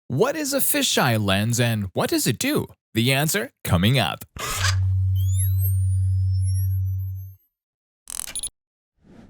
What is a fisheye lens and what does it do? The answer coming up.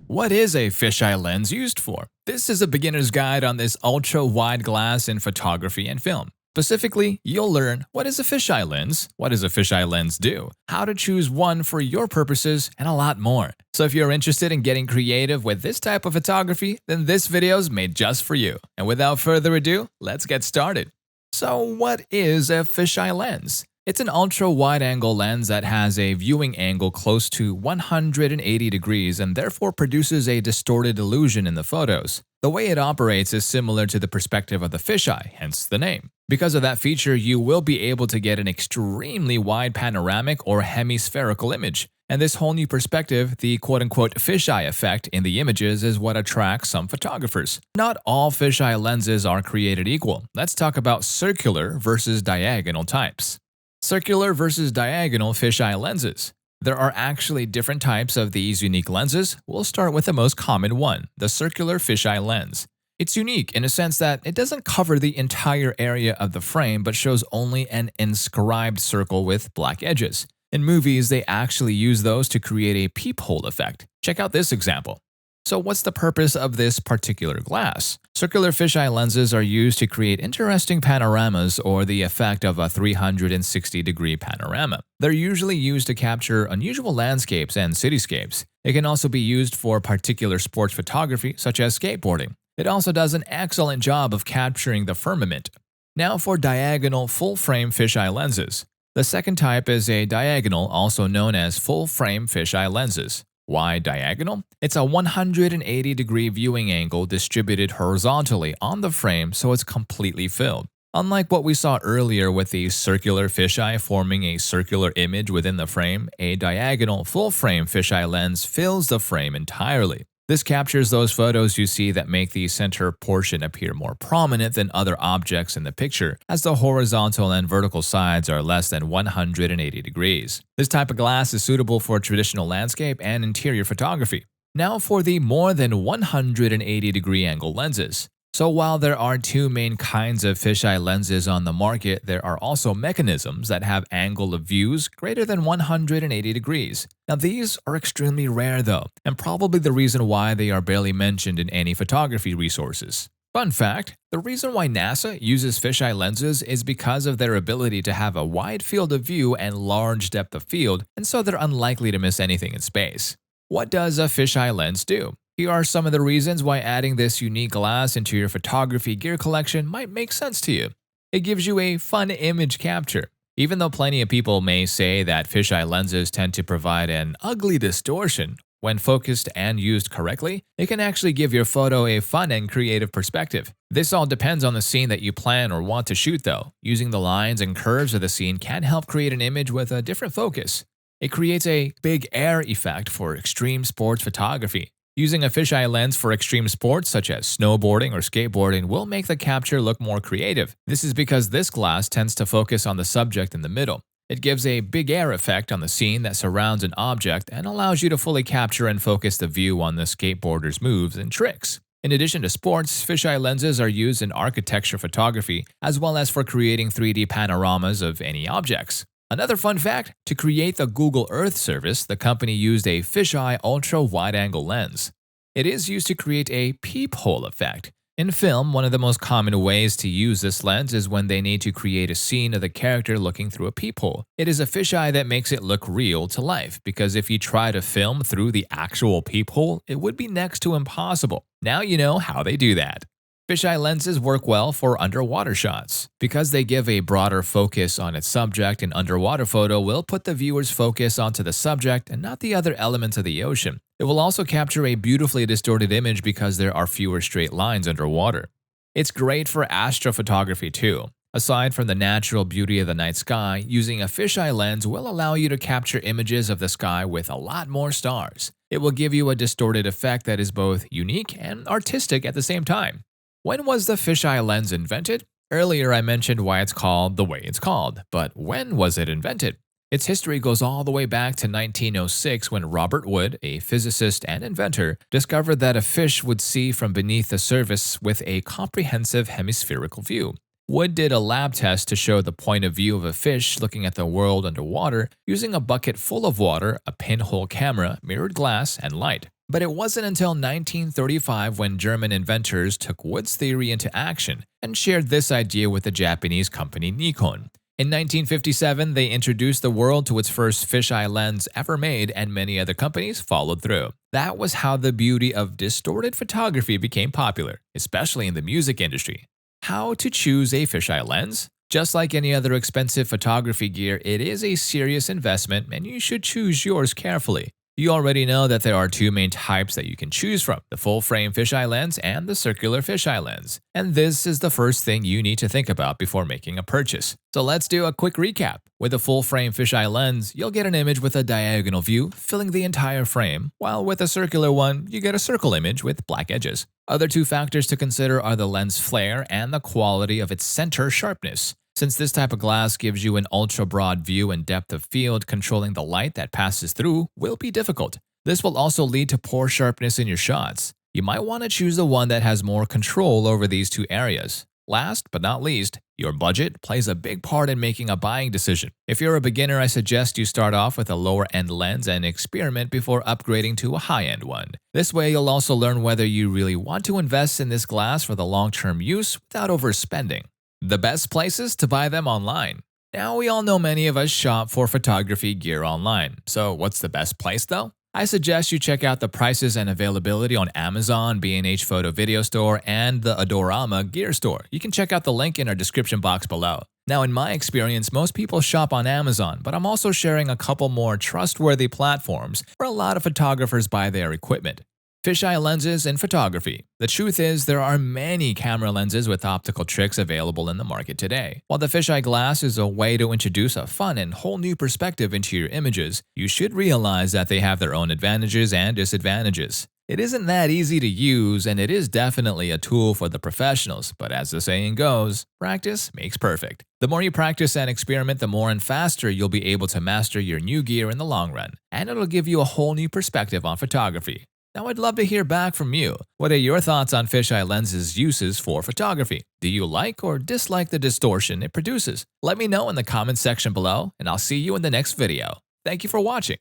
What is a fisheye lens used for? This is a beginner's guide on this ultra-wide glass in photography and film. Specifically, you'll learn what is a fisheye lens, what does a fisheye lens do, how to choose one for your purposes, and a lot more. So if you're interested in getting creative with this type of photography, then this video is made just for you. And without further ado, let's get started. So what is a fisheye lens? It's an ultra-wide-angle lens that has a viewing angle close to 180 degrees and therefore produces a distorted illusion in the photos. The way it operates is similar to the perspective of the fisheye, hence the name. Because of that feature, you will be able to get an extremely wide panoramic or hemispherical image. And this whole new perspective, the quote-unquote fisheye effect in the images, is what attracts some photographers. Not all fisheye lenses are created equal. Let's talk about circular versus diagonal types. Circular versus diagonal fisheye lenses. There are actually different types of these unique lenses. We'll start with the most common one, the circular fisheye lens. It's unique in a sense that it doesn't cover the entire area of the frame but shows only an inscribed circle with black edges. In movies, they actually use those to create a peephole effect. Check out this example. So what's the purpose of this particular glass? Circular fisheye lenses are used to create interesting panoramas or the effect of a 360-degree panorama. They're usually used to capture unusual landscapes and cityscapes. It can also be used for particular sports photography, such as skateboarding. It also does an excellent job of capturing the firmament. Now for diagonal full-frame fisheye lenses. The second type is a diagonal, also known as full-frame fisheye lenses. Why diagonal? It's a 180-degree viewing angle distributed horizontally on the frame so it's completely filled. Unlike what we saw earlier with the circular fisheye forming a circular image within the frame, a diagonal full-frame fisheye lens fills the frame entirely. This captures those photos you see that make the center portion appear more prominent than other objects in the picture, as the horizontal and vertical sides are less than 180 degrees. This type of glass is suitable for traditional landscape and interior photography. Now for the more than 180-degree angle lenses. So while there are two main kinds of fisheye lenses on the market, there are also mechanisms that have angle of views greater than 180 degrees. Now these are extremely rare though, and probably the reason why they are barely mentioned in any photography resources. Fun fact, the reason why NASA uses fisheye lenses is because of their ability to have a wide field of view and large depth of field, and so they're unlikely to miss anything in space. What does a fisheye lens do? Here are some of the reasons why adding this unique glass into your photography gear collection might make sense to you. It gives you a fun image capture. Even though plenty of people may say that fisheye lenses tend to provide an ugly distortion, when focused and used correctly, it can actually give your photo a fun and creative perspective. This all depends on the scene that you plan or want to shoot though. Using the lines and curves of the scene can help create an image with a different focus. It creates a big air effect for extreme sports photography. Using a fisheye lens for extreme sports such as snowboarding or skateboarding will make the capture look more creative. This is because this glass tends to focus on the subject in the middle. It gives a big air effect on the scene that surrounds an object and allows you to fully capture and focus the view on the skateboarder's moves and tricks. In addition to sports, fisheye lenses are used in architecture photography as well as for creating 3D panoramas of any objects. Another fun fact, to create the Google Earth service, the company used a fisheye ultra-wide-angle lens. It is used to create a peephole effect. In film, one of the most common ways to use this lens is when they need to create a scene of the character looking through a peephole. It is a fisheye that makes it look real to life, because if you try to film through the actual peephole, it would be next to impossible. Now you know how they do that. Fisheye lenses work well for underwater shots. Because they give a broader focus on its subject, an underwater photo will put the viewer's focus onto the subject and not the other elements of the ocean. It will also capture a beautifully distorted image because there are fewer straight lines underwater. It's great for astrophotography too. Aside from the natural beauty of the night sky, using a fisheye lens will allow you to capture images of the sky with a lot more stars. It will give you a distorted effect that is both unique and artistic at the same time. When was the fisheye lens invented? Earlier I mentioned why it's called the way it's called, but when was it invented? Its history goes all the way back to 1906 when Robert Wood, a physicist and inventor, discovered that a fish would see from beneath the surface with a comprehensive hemispherical view. Wood did a lab test to show the point of view of a fish looking at the world underwater using a bucket full of water, a pinhole camera, mirrored glass, and light. But it wasn't until 1935 when German inventors took Wood's theory into action and shared this idea with the Japanese company Nikon. In 1957, they introduced the world to its first fisheye lens ever made, and many other companies followed through. That was how the beauty of distorted photography became popular, especially in the music industry. How to choose a fisheye lens? Just like any other expensive photography gear, it is a serious investment and you should choose yours carefully. You already know that there are two main types that you can choose from, the full-frame fisheye lens and the circular fisheye lens. And this is the first thing you need to think about before making a purchase. So let's do a quick recap. With a full-frame fisheye lens, you'll get an image with a diagonal view, filling the entire frame, while with a circular one, you get a circle image with black edges. Other two factors to consider are the lens flare and the quality of its center sharpness. Since this type of glass gives you an ultra-broad view and depth of field, controlling the light that passes through will be difficult. This will also lead to poor sharpness in your shots. You might want to choose the one that has more control over these two areas. Last but not least, your budget plays a big part in making a buying decision. If you're a beginner, I suggest you start off with a lower-end lens and experiment before upgrading to a high-end one. This way, you'll also learn whether you really want to invest in this glass for the long-term use without overspending. The best places to buy them online. Now, we all know many of us shop for photography gear online. So what's the best place though? I suggest you check out the prices and availability on Amazon, B&H Photo Video Store, and the Adorama Gear Store. You can check out the link in our description box below. Now, in my experience, most people shop on Amazon, but I'm also sharing a couple more trustworthy platforms where a lot of photographers buy their equipment. Fisheye lenses in photography. The truth is, there are many camera lenses with optical tricks available in the market today. While the fisheye glass is a way to introduce a fun and whole new perspective into your images, you should realize that they have their own advantages and disadvantages. It isn't that easy to use, and it is definitely a tool for the professionals, but as the saying goes, practice makes perfect. The more you practice and experiment, the more and faster you'll be able to master your new gear in the long run, and it'll give you a whole new perspective on photography. Now, I'd love to hear back from you. What are your thoughts on fisheye lenses' uses for photography? Do you like or dislike the distortion it produces? Let me know in the comments section below, and I'll see you in the next video. Thank you for watching.